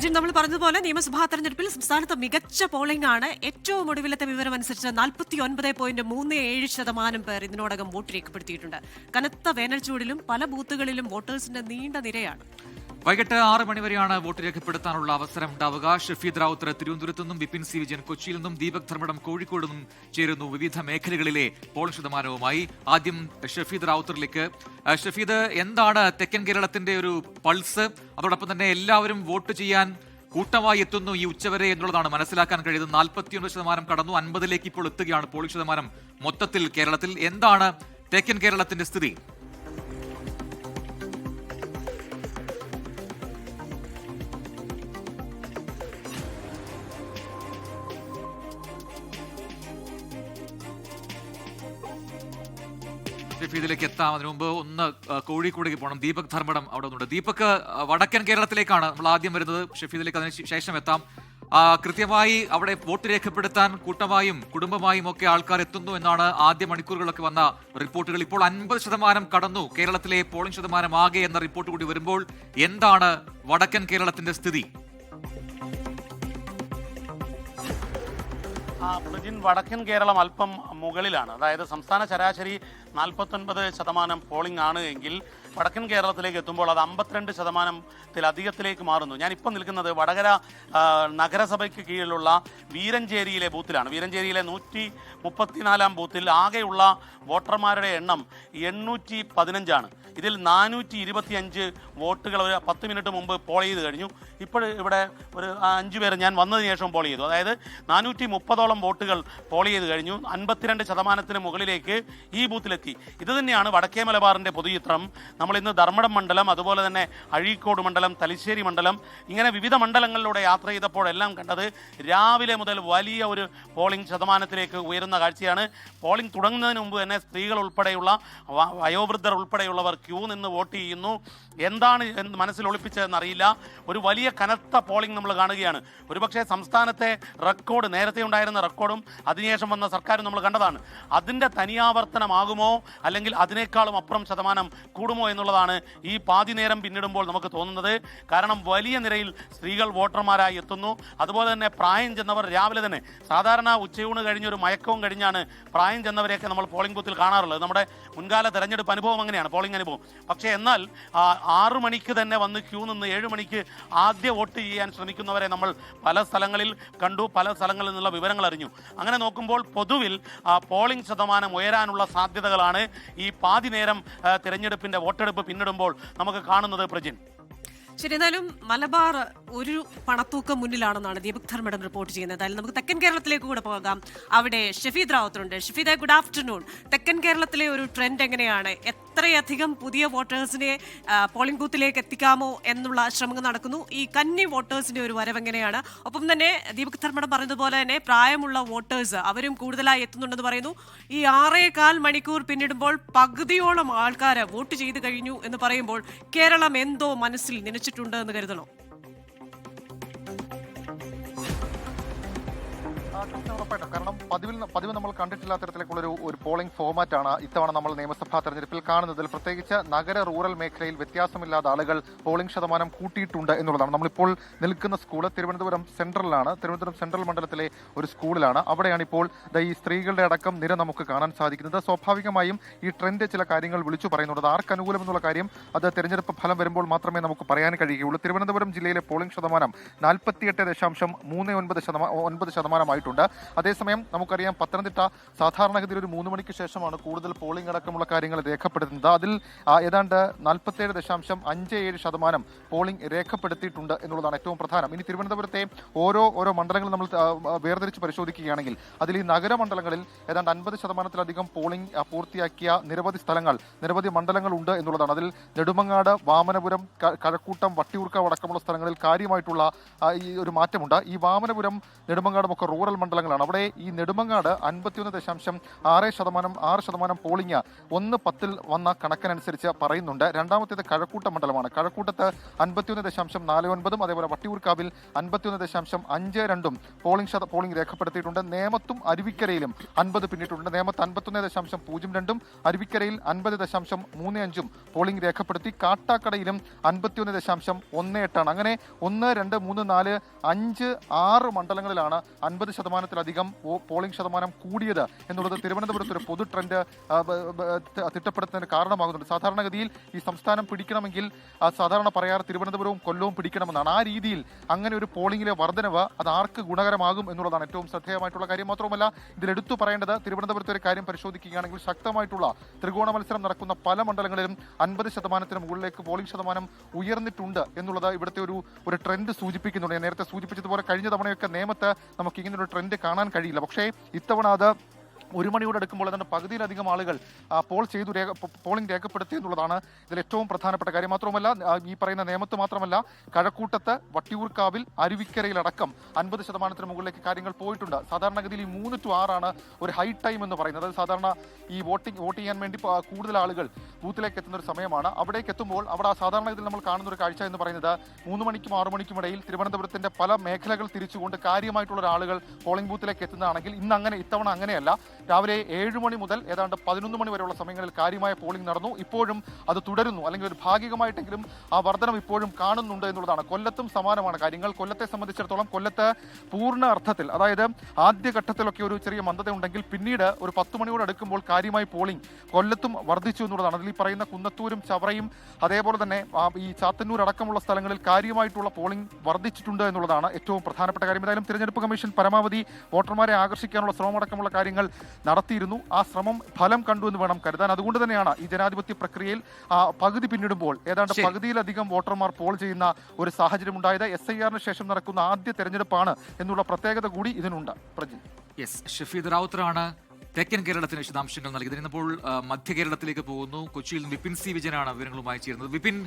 പ്രജിൻ, നമ്മൾ പറഞ്ഞതുപോലെ നിയമസഭാ തെരഞ്ഞെടുപ്പിൽ സംസ്ഥാനത്ത് മികച്ച പോളിംഗ് ആണ്. ഏറ്റവും ഒടുവിലത്തെ വിവരം അനുസരിച്ച് 49.37% പേർ ഇതിനോടകം വോട്ട് രേഖപ്പെടുത്തിയിട്ടുണ്ട്. കനത്ത വേനൽ ചൂടിലും പല ബൂത്തുകളിലും വോട്ടേഴ്സിന്റെ നീണ്ട നിരയാണ്. വൈകിട്ട് 6 മണിവരെയാണ് വോട്ട് രേഖപ്പെടുത്താനുള്ള അവസരം ഉണ്ടാവുക. ഷഫീദ് റാവുത്തർ തിരുവനന്തപുരത്ത് നിന്നും, വിപിൻ സി വിജയൻ കൊച്ചിയിൽ നിന്നും, ദീപക് ധർമ്മടം കോഴിക്കോട് നിന്നും ചേരുന്നു വിവിധ മേഖലകളിലെ പോളിംഗ് ശതമാനവുമായി. ആദ്യം ഷഫീദ് റാവുത്തറിലേക്ക്. ഷഫീദ്, എന്താണ് തെക്കൻ കേരളത്തിന്റെ ഒരു പൾസ്? അതോടൊപ്പം തന്നെ എല്ലാവരും വോട്ട് ചെയ്യാൻ കൂട്ടമായി എത്തുന്നു ഈ ഉച്ചവരെ എന്നുള്ളതാണ് മനസ്സിലാക്കാൻ കഴിയുന്നത്. 49% കടന്നു, 50-ലേക്ക് ഇപ്പോൾ എത്തുകയാണ് പോളിംഗ് ശതമാനം മൊത്തത്തിൽ കേരളത്തിൽ. എന്താണ് തെക്കൻ കേരളത്തിന്റെ സ്ഥിതി? ഷഫീദിലേക്ക് എത്താം. അതിനു മുമ്പ് ഒന്ന് കോഴിക്കോടേക്ക് പോകണം. ദീപക് ധർമ്മടം അവിടെ നിന്നുണ്ട്. ദീപക്, വടക്കൻ കേരളത്തിലേക്കാണ് നമ്മൾ ആദ്യം വരുന്നത്. ഷഫീദിലേക്ക് അതിന് ശേഷം എത്താം. കൃത്യമായി അവിടെ വോട്ട് രേഖപ്പെടുത്താൻ കൂട്ടമായും കുടുംബമായും ഒക്കെ ആൾക്കാർ എത്തുന്നു എന്നാണ് ആദ്യ മണിക്കൂറുകളൊക്കെ വന്ന റിപ്പോർട്ടുകൾ. ഇപ്പോൾ 50% കടന്നു കേരളത്തിലെ പോളിംഗ് ശതമാനം ആകെ എന്ന റിപ്പോർട്ട് കൂടി വരുമ്പോൾ എന്താണ് വടക്കൻ കേരളത്തിന്റെ സ്ഥിതി? പ്രജിൻ, വടക്കൻ കേരളം അല്പം മുകളിലാണ്. അതായത് സംസ്ഥാന ശരാശരി 49% പോളിംഗ് ആണ് എങ്കിൽ വടക്കൻ കേരളത്തിലേക്ക് എത്തുമ്പോൾ അത് 52%-ത്തിലധികത്തിലേക്ക് മാറുന്നു. ഞാനിപ്പോൾ നിൽക്കുന്നത് വടകര നഗരസഭയ്ക്ക് കീഴിലുള്ള വീരഞ്ചേരിയിലെ ബൂത്തിലാണ്. വീരഞ്ചേരിയിലെ 134-ാം ബൂത്തിൽ ആകെയുള്ള വോട്ടർമാരുടെ എണ്ണം 815 ഇതിൽ 425 വോട്ടുകൾ ഒരു 10 മിനിറ്റ് മുമ്പ് പോൾ ചെയ്ത് കഴിഞ്ഞു. ഇപ്പോൾ ഇവിടെ ഒരു 5 പേര് ഞാൻ വന്നതിന് ശേഷം പോൾ ചെയ്തു. അതായത് 430ഓളം വോട്ടുകൾ പോൾ ചെയ്ത് കഴിഞ്ഞു. 52% മുകളിലേക്ക് ഈ ബൂത്തിലെത്തി. ഇത് തന്നെയാണ് വടക്കേ മലബാറിൻ്റെ പൊതുചിത്രം. നമ്മൾ ഇന്ന് ധർമ്മടം മണ്ഡലം, അതുപോലെ തന്നെ അഴീക്കോട് മണ്ഡലം, തലശ്ശേരി മണ്ഡലം, ഇങ്ങനെ വിവിധ മണ്ഡലങ്ങളിലൂടെ യാത്ര ചെയ്തപ്പോഴെല്ലാം കണ്ടത് രാവിലെ മുതൽ വലിയ ഒരു പോളിംഗ് ശതമാനത്തിലേക്ക് ഉയരുന്ന കാഴ്ചയാണ്. പോളിംഗ് തുടങ്ങുന്നതിന് മുമ്പ് തന്നെ സ്ത്രീകൾ ഉൾപ്പെടെയുള്ള വയോവൃദ്ധർ ഉൾപ്പെടെയുള്ളവർ ക്യൂ നിന്ന് വോട്ട് ചെയ്യുന്നു. എന്താണ് മനസ്സിൽ ഒളിപ്പിച്ചതെന്നറിയില്ല. ഒരു വലിയ കനത്ത പോളിംഗ് നമ്മൾ കാണുകയാണ്. ഒരുപക്ഷെ സംസ്ഥാനത്തെ റെക്കോർഡ്, നേരത്തെ ഉണ്ടായിരുന്ന റെക്കോർഡും അതിനുശേഷം വന്ന സർക്കാരും നമ്മൾ കണ്ടതാണ്. അതിൻ്റെ തനിയാവർത്തനമാകുമോ അല്ലെങ്കിൽ അതിനേക്കാളും അപ്പുറം ശതമാനം കൂടുമോ എന്നുള്ളതാണ് ഈ പാതി നേരം പിന്നിടുമ്പോൾ നമുക്ക് തോന്നുന്നത്. കാരണം വലിയ നിരയിൽ സ്ത്രീകൾ വോട്ടർമാരായി എത്തുന്നു. അതുപോലെ തന്നെ പ്രായം ചെന്നവർ രാവിലെ തന്നെ, സാധാരണ ഉച്ചയൂണ് കഴിഞ്ഞൊരു മയക്കവും കഴിഞ്ഞാണ് പ്രായം ചെന്നവരെയൊക്കെ നമ്മൾ പോളിംഗ് ബൂത്തിൽ കാണാറുള്ളത്. നമ്മുടെ മുൻകാല തെരഞ്ഞെടുപ്പ് അനുഭവം അങ്ങനെയാണ്, പോളിംഗ് അനുഭവം. പക്ഷേ എന്നാൽ 6 മണിക്ക് തന്നെ വന്ന് ക്യൂ നിന്ന് 7 മണിക്ക് ആദ്യ വോട്ട് ചെയ്യാൻ ശ്രമിക്കുന്നവരെ നമ്മൾ പല സ്ഥലങ്ങളിൽ കണ്ടു, പല സ്ഥലങ്ങളിൽ നിന്നുള്ള വിവരങ്ങൾ അറിഞ്ഞു. അങ്ങനെ നോക്കുമ്പോൾ പൊതുവിൽ പോളിംഗ് ശതമാനം ഉയരാനുള്ള സാധ്യതകളാണ് ഈ പാതി നേരം തിരഞ്ഞെടുപ്പിന്റെ വോട്ടെടുപ്പ് പിന്നിടുമ്പോൾ നമുക്ക് കാണുന്നത്. പ്രജിൻ, ശരി, എന്നാലും മലബാർ ഒരു പണത്തൂക്കം മുന്നിലാണെന്നാണ് ദീപക് ധർമ്മടം റിപ്പോർട്ട് ചെയ്യുന്നത്. എന്തായാലും നമുക്ക് തെക്കൻ കേരളത്തിലേക്ക് കൂടെ പോകാം. അവിടെ ഷഫീദ് റാവുത്തറുണ്ട്. Shafeed, good afternoon. തെക്കൻ കേരളത്തിലെ ഒരു ട്രെൻഡ് എങ്ങനെയാണ്? എത്രയധികം പുതിയ വോട്ടേഴ്സിനെ പോളിംഗ് ബൂത്തിലേക്ക് എത്തിക്കാമോ എന്നുള്ള ശ്രമങ്ങൾ നടക്കുന്നു? ഈ കന്നി വോട്ടേഴ്സിന്റെ ഒരു വരവ് എങ്ങനെയാണ്? ഒപ്പം തന്നെ ദീപക് ധർമ്മടം പറഞ്ഞതുപോലെ തന്നെ പ്രായമുള്ള വോട്ടേഴ്സ് അവരും കൂടുതലായി എത്തുന്നുണ്ടെന്ന് പറയുന്നു. ഈ 6.25 മണിക്കൂർ പിന്നിടുമ്പോൾ പകുതിയോളം ആൾക്കാർ വോട്ട് ചെയ്ത് കഴിഞ്ഞു എന്ന് പറയുമ്പോൾ കേരളം എന്തോ മനസ്സിൽ നനച്ചിട്ടുണ്ട് എന്ന് കരുതണോ? ഉറപ്പായിട്ടും. കാരണം പതിവ് നമ്മൾ കണ്ടിട്ടില്ലാത്ത തരത്തിലേക്കുള്ള ഒരു പോളിംഗ് ഫോർമാറ്റാണ് ഇത്തവണ നമ്മൾ നിയമസഭാ തെരഞ്ഞെടുപ്പിൽ കാണുന്നതിൽ. പ്രത്യേകിച്ച് നഗര റൂറൽ മേഖലയിൽ വ്യത്യാസമില്ലാതെ ആളുകൾ പോളിംഗ് ശതമാനം കൂട്ടിയിട്ടുണ്ട് എന്നുള്ളതാണ്. നമ്മളിപ്പോൾ നിൽക്കുന്ന സ്കൂൾ തിരുവനന്തപുരം സെൻട്രലിലാണ്. തിരുവനന്തപുരം സെൻട്രൽ മണ്ഡലത്തിലെ ഒരു സ്കൂളിലാണ്. അവിടെയാണ് ഇപ്പോൾ ഈ സ്ത്രീകളുടെ അടക്കം നിര നമുക്ക് കാണാൻ സാധിക്കുന്നത്. സ്വാഭാവികമായും ഈ ട്രെൻഡ് ചില കാര്യങ്ങൾ വിളിച്ചു പറയുന്നുണ്ട്. അത് അനുകൂലം എന്നുള്ള കാര്യം അത് തെരഞ്ഞെടുപ്പ് ഫലം വരുമ്പോൾ മാത്രമേ നമുക്ക് പറയാൻ കഴിയുകയുള്ളൂ. തിരുവനന്തപുരം ജില്ലയിലെ പോളിംഗ് ശതമാനം 48.39% അതേസമയം നമുക്കറിയാം പത്തനംതിട്ട സാധാരണഗതിയിൽ ഒരു 3 മണിക്ക് ശേഷമാണ് കൂടുതൽ പോളിംഗ് അടക്കമുള്ള കാര്യങ്ങൾ രേഖപ്പെടുത്തുന്നത്. അതിൽ ഏതാണ്ട് 47.57% പോളിംഗ് രേഖപ്പെടുത്തിയിട്ടുണ്ട് എന്നുള്ളതാണ് ഏറ്റവും പ്രധാനം. ഇനി തിരുവനന്തപുരത്തെ ഓരോ മണ്ഡലങ്ങളും നമ്മൾ വേർതിരിച്ച് പരിശോധിക്കുകയാണെങ്കിൽ അതിൽ ഈ നഗരമണ്ഡലങ്ങളിൽ ഏതാണ്ട് 50%-ലധികം പോളിംഗ് പൂർത്തിയാക്കിയ നിരവധി മണ്ഡലങ്ങൾ ഉണ്ട് എന്നുള്ളതാണ്. അതിൽ നെടുമങ്ങാട്, വാമനപുരം, കഴക്കൂട്ടം, വട്ടിയൂർക്കാവ് അടക്കമുള്ള സ്ഥലങ്ങളിൽ കാര്യമായിട്ടുള്ള ഈ ഒരു മാറ്റമുണ്ട്. ഈ വാമനപുരം, നെടുമങ്ങാടും ഒക്കെ റൂറൽ മണ്ഡലങ്ങളാണ്. അവിടെ ഈ നെടുമങ്ങാട് 51.6% പോളിംഗ് 1/10 വന്ന കണക്കിനനുസരിച്ച് പറയുന്നുണ്ട്. രണ്ടാമത്തേത് കഴക്കൂട്ടം മണ്ഡലമാണ്. കഴക്കൂട്ടത്ത് 51.49, അതേപോലെ വട്ടിയൂർക്കാവിൽ 51.52 പോളിംഗ് രേഖപ്പെടുത്തിയിട്ടുണ്ട്. നേമത്തും അരുവിക്കരയിലും 50 പിന്നിട്ടുണ്ട്. നേമത്ത് 51.02, അരുവിക്കരയിൽ 50.35 പോളിംഗ് രേഖപ്പെടുത്തി. കാട്ടാക്കടയിലും 51.18. അങ്ങനെ 1, 2, 3, 4, 5, 6 മണ്ഡലങ്ങളിലാണ് 50%-ലധികം പോളിംഗ് ശതമാനം കൂടിയത് എന്നുള്ളത് തിരുവനന്തപുരത്ത് ഒരു പൊതു ട്രെൻഡ് തിട്ടപ്പെടുത്തുന്നതിന് കാരണമാകുന്നുണ്ട്. സാധാരണഗതിയിൽ ഈ സംസ്ഥാനം പിടിക്കണമെങ്കിൽ സാധാരണ പറയാറ് തിരുവനന്തപുരവും കൊല്ലവും പിടിക്കണമെന്നാണ്. ആ രീതിയിൽ അങ്ങനെ ഒരു പോളിംഗിലെ വർധനവ് അത് ആർക്ക് ഗുണകരമാകും എന്നുള്ളതാണ് ഏറ്റവും ശ്രദ്ധേയമായിട്ടുള്ള കാര്യം. മാത്രമല്ല ഇതിൽ എടുത്തു പറയേണ്ടത് തിരുവനന്തപുരത്തെ ഒരു കാര്യം പരിശോധിക്കുകയാണെങ്കിൽ ശക്തമായിട്ടുള്ള ത്രികോണ മത്സരം നടക്കുന്ന പല മണ്ഡലങ്ങളിലും 50%-ന് മുകളിലേക്ക് പോളിംഗ് ശതമാനം ഉയർന്നിട്ടുണ്ട് എന്നുള്ളത് ഇവിടുത്തെ ഒരു ട്രെൻഡ് സൂചിപ്പിക്കുന്നുണ്ട്. ഞാൻ നേരത്തെ സൂചിപ്പിച്ചതുപോലെ കഴിഞ്ഞ തവണയൊക്കെ നേമത്ത് നമുക്ക് ഇങ്ങനൊരു ട്രെൻഡ് കാണാൻ കഴിയില്ല. പക്ഷേ ഇത്തവണ അത് 1 മണിയോട് അടുക്കുമ്പോൾ അതിന്റെ പകുതിയിലധികം ആളുകൾ പോളിംഗ് രേഖപ്പെടുത്തി എന്നുള്ളതാണ് ഇതിൽ ഏറ്റവും പ്രധാനപ്പെട്ട കാര്യം. മാത്രമല്ല ഈ പറയുന്ന നേമത്ത് മാത്രമല്ല, കഴക്കൂട്ടത്ത്, വട്ടിയൂർക്കാവിൽ, അരുവിക്കരയിലടക്കം 50%-ന് മുകളിലേക്ക് കാര്യങ്ങൾ പോയിട്ടുണ്ട്. സാധാരണഗതിയിൽ ഈ 3 to 6 ആണ് ഒരു ഹൈ ടൈം എന്ന് പറയുന്നത്. സാധാരണ ഈ വോട്ട് ചെയ്യാൻ വേണ്ടി കൂടുതൽ ആളുകൾ ബൂത്തിലേക്ക് എത്തുന്ന ഒരു സമയമാണ്. അവിടേക്ക് എത്തുമ്പോൾ അവിടെ സാധാരണഗതിയിൽ നമ്മൾ കാണുന്ന ഒരു കാഴ്ച എന്ന് പറയുന്നത് 3 മണിക്കും 6 മണിക്കും ഇടയിൽ തിരുവനന്തപുരത്തിന്റെ പല മേഖലകൾ തിരിച്ചുകൊണ്ട് കാര്യമായിട്ടുള്ള ആളുകൾ പോളിംഗ് ബൂത്തിലേക്ക് എത്തുന്നതാണെങ്കിൽ ഇത്തവണ അങ്ങനെയല്ല. രാവിലെ 7 മണി മുതൽ ഏതാണ്ട് 11 മണി വരെയുള്ള സമയങ്ങളിൽ കാര്യമായ പോളിംഗ് നടന്നു. ഇപ്പോഴും അത് തുടരുന്നു, അല്ലെങ്കിൽ ഒരു ഭാഗികമായിട്ടെങ്കിലും ആ വർധനം ഇപ്പോഴും കാണുന്നുണ്ട് എന്നുള്ളതാണ്. കൊല്ലത്തും സമാനമാണ് കാര്യങ്ങൾ. കൊല്ലത്തെ സംബന്ധിച്ചിടത്തോളം കൊല്ലത്ത് പൂർണ്ണ അർത്ഥത്തിൽ, അതായത് ആദ്യഘട്ടത്തിലൊക്കെ ഒരു ചെറിയ മന്ദത ഉണ്ടെങ്കിൽ പിന്നീട് ഒരു 10 മണിയോട് അടുക്കുമ്പോൾ കാര്യമായി പോളിംഗ് കൊല്ലത്തും വർദ്ധിച്ചു എന്നുള്ളതാണ്. അതിൽ ഈ പറയുന്ന കുന്നത്തൂരും ചവറയും അതേപോലെ തന്നെ ഈ ചാത്തന്നൂർ അടക്കമുള്ള സ്ഥലങ്ങളിൽ കാര്യമായിട്ടുള്ള പോളിംഗ് വർദ്ധിച്ചിട്ടുണ്ട് എന്നുള്ളതാണ് ഏറ്റവും പ്രധാനപ്പെട്ട കാര്യം. ഏതായാലും തിരഞ്ഞെടുപ്പ് കമ്മീഷൻ പരമാവധി വോട്ടർമാരെ ആകർഷിക്കാനുള്ള ശ്രമമടക്കമുള്ള കാര്യങ്ങൾ നടത്തിയിരുന്നു. ആ ശ്രമം ഫലം കണ്ടു എന്ന് വേണം കരുതാൻ. അതുകൊണ്ട് തന്നെയാണ് ഈ ജനാധിപത്യ പ്രക്രിയയിൽ പകുതി പിന്നിടുമ്പോൾ ഏതാണ്ട് പകുതിയിലധികം വോട്ടർമാർ പോൾ ചെയ്യുന്ന ഒരു സാഹചര്യം ഉണ്ടായത്. SIR-ന് ശേഷം നടക്കുന്ന ആദ്യ തെരഞ്ഞെടുപ്പാണ് എന്നുള്ള പ്രത്യേകത കൂടി ഇതിനുണ്ട്. പ്രജി, ഷഫീദ് റാവുത്തറാണ് തെക്കൻ കേരളത്തിന് വിശദാംശങ്ങൾ നൽകിയത്. ഇന്നിപ്പോൾ മധ്യ കേരളത്തിലേക്ക് പോകുന്നു. കൊച്ചിയിൽ നിന്ന് വിപിൻ സി വിജയനാണ് വിവരങ്ങളുമായി ചേരുന്നത്. വിപിൻ,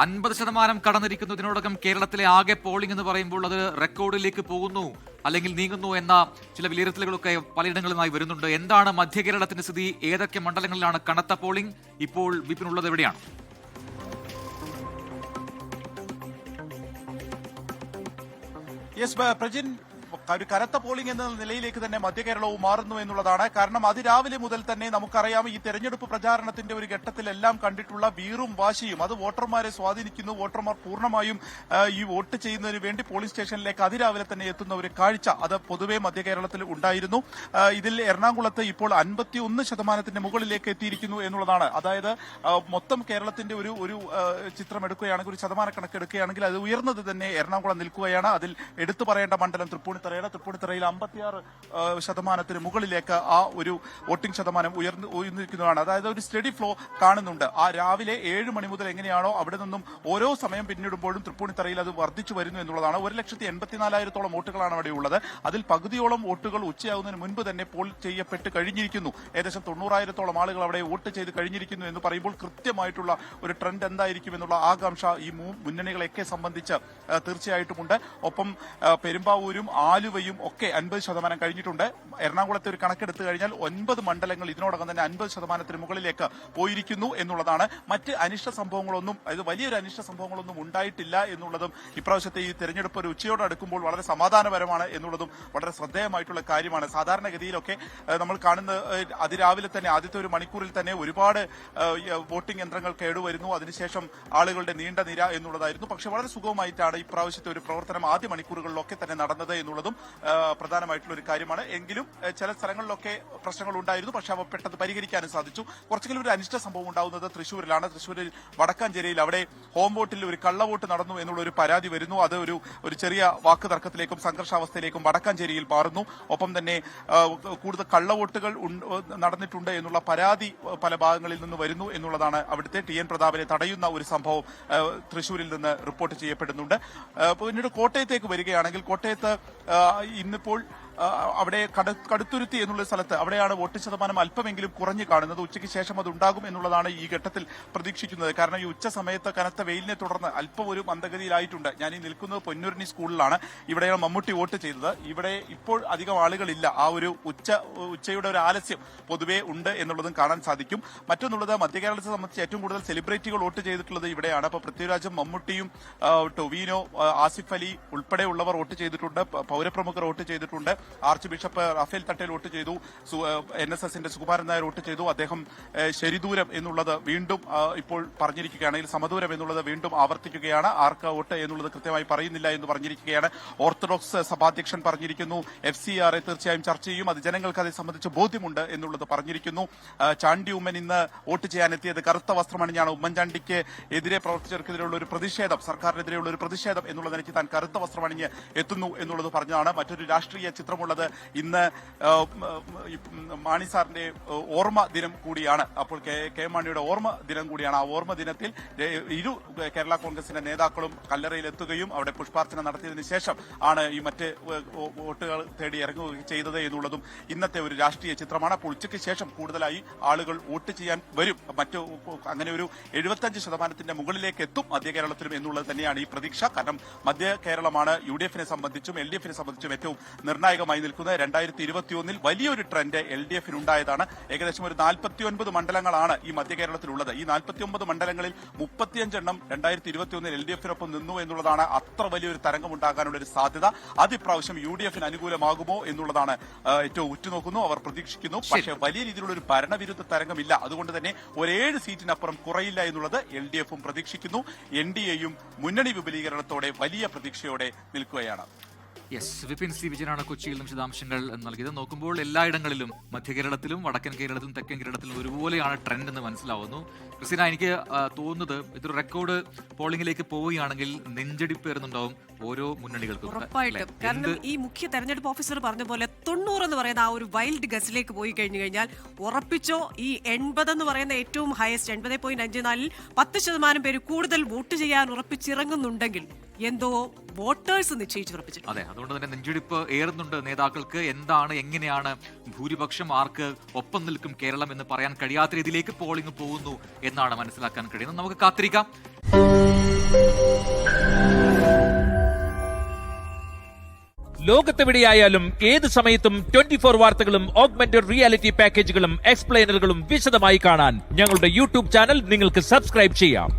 50% കടന്നിരിക്കുന്നതിനോടകം കേരളത്തിലെ ആകെ പോളിംഗ് എന്ന് പറയുമ്പോൾ അത് റെക്കോർഡിലേക്ക് പോകുന്നു അല്ലെങ്കിൽ നീങ്ങുന്നു എന്ന ചില വിലയിരുത്തലുകളൊക്കെ പലയിടങ്ങളിലായി വരുന്നുണ്ട്. എന്താണ് മധ്യ കേരളത്തിന്റെ സ്ഥിതി? ഏതൊക്കെ മണ്ഡലങ്ങളിലാണ് കനത്ത പോളിംഗ്? ഇപ്പോൾ വിപിൻ ഉള്ളത് എവിടെയാണ്? പ്രജിൻ, ഒരു കനത്ത പോളിംഗ് എന്ന നിലയിലേക്ക് തന്നെ മധ്യ കേരളവും മാറുന്നു എന്നുള്ളതാണ്. കാരണം അതിരാവിലെ മുതൽ തന്നെ നമുക്കറിയാം ഈ തെരഞ്ഞെടുപ്പ് പ്രചാരണത്തിന്റെ ഒരു ഘട്ടത്തിലെല്ലാം കണ്ടിട്ടുള്ള വീറും വാശിയും അത് വോട്ടർമാരെ സ്വാധീനിക്കുന്നു. വോട്ടർമാർ പൂർണ്ണമായും ഈ വോട്ട് ചെയ്യുന്നതിന് വേണ്ടി പോളിംഗ് സ്റ്റേഷനിലേക്ക് അതിരാവിലെ തന്നെ എത്തുന്ന ഒരു കാഴ്ച അത് പൊതുവെ മധ്യ കേരളത്തിൽ ഉണ്ടായിരുന്നു. ഇതിൽ എറണാകുളത്ത് ഇപ്പോൾ 51% മുകളിലേക്ക് എത്തിയിരിക്കുന്നു എന്നുള്ളതാണ്. അതായത് മൊത്തം കേരളത്തിന്റെ ഒരു ചിത്രം എടുക്കുകയാണെങ്കിൽ, ഒരു ശതമാനക്കണക്ക് എടുക്കുകയാണെങ്കിൽ അത് ഉയർന്നത് തന്നെ എറണാകുളം നിൽക്കുകയാണ്. അതിൽ എടുത്തു പറയേണ്ട മണ്ഡലം തൃപ്പൂണിത്തറ. തൃപ്പൂണിത്തറയിൽ 56% മുകളിലേക്ക് ആ ഒരു വോട്ടിംഗ് ശതമാനം ഉയർന്നിരിക്കുന്നതാണ്. അതായത് ഒരു സ്റ്റഡി ഫ്ലോ കാണുന്നുണ്ട്. ആ രാവിലെ 7 മണി മുതൽ എങ്ങനെയാണോ അവിടെ നിന്നും ഓരോ സമയം പിന്നിടുമ്പോഴും തൃപ്പൂണിത്തറയിൽ അത് വർദ്ധിച്ചു വരുന്നു എന്നുള്ളതാണ്. 1,84,000-ഓളം വോട്ടുകളാണ് അവിടെ ഉള്ളത്. അതിൽ പകുതിയോളം വോട്ടുകൾ ഉച്ചയാവുന്നതിന് മുൻപ് തന്നെ പോൾ ചെയ്യപ്പെട്ട് കഴിഞ്ഞിരിക്കുന്നു. ഏകദേശം 90,000-ഓളം ആളുകൾ അവിടെ വോട്ട് ചെയ്ത് കഴിഞ്ഞിരിക്കുന്നു എന്ന് പറയുമ്പോൾ കൃത്യമായിട്ടുള്ള ഒരു ട്രെൻഡ് എന്തായിരിക്കും എന്നുള്ള ആകാംക്ഷ ഈ മുന്നണികളെയൊക്കെ സംബന്ധിച്ച് തീർച്ചയായിട്ടുമുണ്ട്. ഒപ്പം പെരുമ്പാവൂരും ആലുവയും ഒക്കെ 50% കഴിഞ്ഞിട്ടുണ്ട്. എറണാകുളത്തെ ഒരു കണക്കെടുത്തു കഴിഞ്ഞാൽ 9 മണ്ഡലങ്ങൾ ഇതിനോടകം തന്നെ 50%-ന് മുകളിലേക്ക് പോയിരിക്കുന്നു എന്നുള്ളതാണ്. മറ്റ് അനിഷ്ട സംഭവങ്ങളൊന്നും, അതായത് വലിയൊരു അനിഷ്ട സംഭവങ്ങളൊന്നും ഉണ്ടായിട്ടില്ല എന്നുള്ളതും ഇപ്രാവശ്യത്തെ ഈ തെരഞ്ഞെടുപ്പ് ഒരു ഉച്ചയോട് അടുക്കുമ്പോൾ വളരെ സമാധാനപരമാണ് എന്നുള്ളതും വളരെ ശ്രദ്ധേയമായിട്ടുള്ള കാര്യമാണ്. സാധാരണഗതിയിലൊക്കെ നമ്മൾ കാണുന്ന അതിരാവിലെ തന്നെ ആദ്യത്തെ ഒരു മണിക്കൂറിൽ തന്നെ ഒരുപാട് വോട്ടിംഗ് യന്ത്രങ്ങൾ കേടുവരുന്നു. അതിനുശേഷം ആളുകളുടെ നീണ്ട നിര എന്നുള്ളതായിരുന്നു. പക്ഷെ വളരെ സുഗമമായിട്ടാണ് ഇപ്രാവശ്യത്തെ ഒരു പ്രവർത്തനം ആദ്യ മണിക്കൂറുകളിലൊക്കെ തന്നെ നടന്നത് എന്നുള്ളതും പ്രധാനമായിട്ടുള്ള ഒരു കാര്യമാണ്. എങ്കിലും ചില സ്ഥലങ്ങളിലൊക്കെ പ്രശ്നങ്ങൾ ഉണ്ടായിരുന്നു. പക്ഷെ അവ പെട്ടെന്ന് പരിഹരിക്കാനും സാധിച്ചു. കുറച്ചെങ്കിലും ഒരു അനിഷ്ട സംഭവം ഉണ്ടാവുന്നത് തൃശ്ശൂരിലാണ്. തൃശ്ശൂരിൽ വടക്കാഞ്ചേരിയിൽ അവിടെ ഹോം വോട്ടിൽ ഒരു കള്ളവോട്ട് നടന്നു എന്നുള്ള ഒരു പരാതി വരുന്നു. അത് ഒരു ചെറിയ വാക്ക് തർക്കത്തിലേക്കും സംഘർഷാവസ്ഥയിലേക്കും വടക്കാഞ്ചേരിയിൽ മാറുന്നു. ഒപ്പം തന്നെ കൂടുതൽ കള്ളവോട്ടുകൾ നടന്നിട്ടുണ്ട് എന്നുള്ള പരാതി പല ഭാഗങ്ങളിൽ നിന്ന് വരുന്നു എന്നുള്ളതാണ്. അവിടുത്തെ TN പ്രതാപനെ തടയുന്ന ഒരു സംഭവം തൃശ്ശൂരിൽ നിന്ന് റിപ്പോർട്ട് ചെയ്യപ്പെടുന്നുണ്ട്. പിന്നീട് കോട്ടയത്തേക്ക് വരികയാണെങ്കിൽ, കോട്ടയത്ത് ഇന്നിപ്പോൾ അവിടെ കടുത്തുരുത്തി എന്നുള്ള സ്ഥലത്ത് അവിടെയാണ് വോട്ട് ശതമാനം അല്പമെങ്കിലും കുറഞ്ഞു കാണുന്നത്. ഉച്ചയ്ക്ക് ശേഷം അത് ഉണ്ടാകും എന്നുള്ളതാണ് ഈ ഘട്ടത്തിൽ പ്രതീക്ഷിക്കുന്നത്. കാരണം ഈ ഉച്ച സമയത്ത് കനത്ത വെയിലിനെ തുടർന്ന് അല്പം ഒരു മന്ദഗതിയിലായിട്ടുണ്ട്. ഞാൻ ഈ നിൽക്കുന്നത് പൊന്നൂരിനി സ്കൂളിലാണ്. ഇവിടെയാണ് മമ്മൂട്ടി വോട്ട് ചെയ്തത്. ഇവിടെ ഇപ്പോൾ അധികം ആളുകളില്ല. ആ ഒരു ഉച്ചയുടെ ഒരു ആലസ്യം പൊതുവേ ഉണ്ട് എന്നുള്ളതും കാണാൻ സാധിക്കും. മറ്റൊന്നുള്ളത് മധ്യകേരളത്തെ സംബന്ധിച്ച് ഏറ്റവും കൂടുതൽ സെലിബ്രിറ്റികൾ വോട്ട് ചെയ്തിട്ടുള്ളത് ഇവിടെയാണ്. അപ്പൊ പൃഥ്വിരാജും മമ്മൂട്ടിയും ടൊവിനോ, ആസിഫ് അലി ഉൾപ്പെടെയുള്ളവർ വോട്ട് ചെയ്തിട്ടുണ്ട്. പൗരപ്രമുഖർ വോട്ട് ചെയ്തിട്ടുണ്ട്. Archbishop Raphael Thattil vote ചെയ്തു. NSSന്റെ സുകുമാരൻ നായർ വോട്ട് ചെയ്തു. അദ്ദേഹം ശരിദൂരം എന്നുള്ളത് വീണ്ടും ഇപ്പോൾ പറഞ്ഞിരിക്കുകയാണ്. സമദൂരം എന്നുള്ളത് വീണ്ടും ആവർത്തിക്കുകയാണ്. ആർക്ക് വോട്ട് എന്നുള്ളത് കൃത്യമായി പറയുന്നില്ല എന്ന് പറഞ്ഞിരിക്കുകയാണ്. ഓർത്തഡോക്സ് സഭാധ്യക്ഷൻ പറഞ്ഞിരിക്കുന്നു FCR തീർച്ചയായും ചർച്ച ചെയ്യും, അത് ജനങ്ങൾക്ക് അതേ സംബന്ധിച്ച് ബോധ്യമുണ്ട് എന്നുള്ളത് പറഞ്ഞിരിക്കുന്നു. ചാണ്ടി ഉമ്മൻ ഇന്ന് വോട്ട് ചെയ്യാനെത്തിയത് കറുത്ത വസ്ത്രമണിഞ്ഞാണ്. ഉമ്മൻചാണ്ടിക്ക് എതിരെ പ്രവർത്തിച്ചവർക്കെതിരെയുള്ള ഒരു പ്രതിഷേധം, സർക്കാരിനെതിരെയുള്ള ഒരു പ്രതിഷേധം എന്നുള്ള നിലയ്ക്ക് താൻ കറുത്ത വസ്ത്രമണിഞ്ഞ് എത്തുന്നു എന്നുള്ളത് പറഞ്ഞതാണ്. മറ്റൊരു രാഷ്ട്രീയ ചിത്രമുള്ളത് ഇന്ന് മാണി സാറിന്റെ ഓർമ്മ ദിനം കൂടിയാണ്. അപ്പോൾ കെ മാണിയുടെ ഓർമ്മ ദിനം കൂടിയാണ്. ആ ഓർമ്മ ദിനത്തിൽ ഇരു കേരള കോൺഗ്രസിന്റെ നേതാക്കളും കല്ലറയിൽ എത്തുകയും അവിടെ പുഷ്പാർച്ചന നടത്തിയതിനു ശേഷം ആണ് ഈ മറ്റ് വോട്ടുകൾ തേടി ഇറങ്ങുകയും ചെയ്തത് എന്നുള്ളതും ഇന്നത്തെ ഒരു രാഷ്ട്രീയ ചിത്രമാണ്. അപ്പോൾ ഉച്ചയ്ക്ക് ശേഷം കൂടുതലായി ആളുകൾ വോട്ട് ചെയ്യാൻ വരും. അങ്ങനെ ഒരു 75% മുകളിലേക്ക് എത്തും മധ്യ കേരളത്തിലും എന്നുള്ളത് തന്നെയാണ് ഈ പ്രതീക്ഷ. കാരണം മധ്യ കേരളമാണ് UDF സംബന്ധിച്ചും LDF സംബന്ധിച്ചും ഏറ്റവും നിർണായകമായി നിൽക്കുന്നത്. 2021 വലിയൊരു ട്രെൻഡ് LDF ഉണ്ടായതാണ്. ഏകദേശം ഒരു 49 മണ്ഡലങ്ങളാണ് ഈ മധ്യ കേരളത്തിലുള്ളത്. ഈ 49 മണ്ഡലങ്ങളിൽ 35 എണ്ണം 2021 LDF നിന്നു എന്നുള്ളതാണ്. അത്ര വലിയൊരു തരംഗം ഉണ്ടാകാനുള്ള ഒരു സാധ്യത അത് ഇപ്രാവശ്യം UDF അനുകൂലമാകുമോ എന്നുള്ളതാണ് ഏറ്റവും ഉറ്റുനോക്കുന്നു, അവർ പ്രതീക്ഷിക്കുന്നു. പക്ഷേ വലിയ രീതിയിലുള്ള ഒരു ഭരണവിരുദ്ധ തരംഗമില്ല. അതുകൊണ്ട് തന്നെ ഒരു 7 സീറ്റിനപ്പുറം കുറയില്ല എന്നുള്ളത് LDF പ്രതീക്ഷിക്കുന്നു. NDAയും മുന്നണി വിപുലീകരണത്തോടെ വലിയ പ്രതീക്ഷയോടെ നിൽക്കുകയാണ്. യെസ്, വിപിൻ സി വിജയനാണ് കൊച്ചിയിൽ നിന്നും വിശദാംശങ്ങൾ നൽകിയത്. നോക്കുമ്പോൾ എല്ലായിടങ്ങളിലും മധ്യകേരളത്തിലും വടക്കൻ കേരളത്തിലും തെക്കൻ കേരളത്തിലും ഒരുപോലെയാണ് ട്രെൻഡ് എന്ന് മനസ്സിലാവുന്നു. ക്രിസ്tina, എനിക്ക് തോന്നുന്നത് ഇതൊരു റെക്കോർഡ് പോളിംഗിലേക്ക് പോവുകയാണെങ്കിൽ നെഞ്ചടിപ്പ് വരുന്നുണ്ടാവും ഓരോ മുന്നണികൾക്കും. ഉറപ്പായിട്ടും. കാരണം ഈ മുഖ്യ തെരഞ്ഞെടുപ്പ് ഓഫീസർ പറഞ്ഞ പോലെ 90 എന്ന് പറയുന്ന ആ ഒരു വൈൽഡ് ഗസിലേക്ക് പോയി കഴിഞ്ഞു കഴിഞ്ഞാൽ ഉറപ്പിച്ചോ ഈ 80 എന്ന് പറയുന്ന ഏറ്റവും ഹയസ്റ്റ് 80.54 10% പേര് കൂടുതൽ വോട്ട് ചെയ്യാൻ ഉറപ്പിച്ചിറങ്ങുന്നുണ്ടെങ്കിൽ എന്തോ വോട്ടേഴ്സ് നിശ്ചയിച്ചുറപ്പിച്ചു. അതെ, അതുകൊണ്ട് തന്നെ നെഞ്ചിടിപ്പ് ഏറുന്നുണ്ട് നേതാക്കൾക്ക്. എന്താണ്, എങ്ങനെയാണ് ഭൂരിപക്ഷം, ആർക്ക് ഒപ്പം നിൽക്കും കേരളം എന്ന് പറയാൻ കഴിയാത്ത രീതിയിലേക്ക് പോളിംഗ് പോകുന്നു എന്നാണ് മനസ്സിലാക്കാൻ കഴിയുന്നത്. നമുക്ക് കാത്തിരിക്കാം. ലോകത്തെവിടെയായാലും ഏത് സമയത്തും 24 വാർത്തകളും ഓഗ്മെന്റഡ് റിയാലിറ്റി പാക്കേജുകളും എക്സ്പ്ലെയിനറുകളും വിശദമായി കാണാൻ ഞങ്ങളുടെ YouTube ചാനൽ നിങ്ങൾക്ക് സബ്സ്ക്രൈബ് ചെയ്യാം.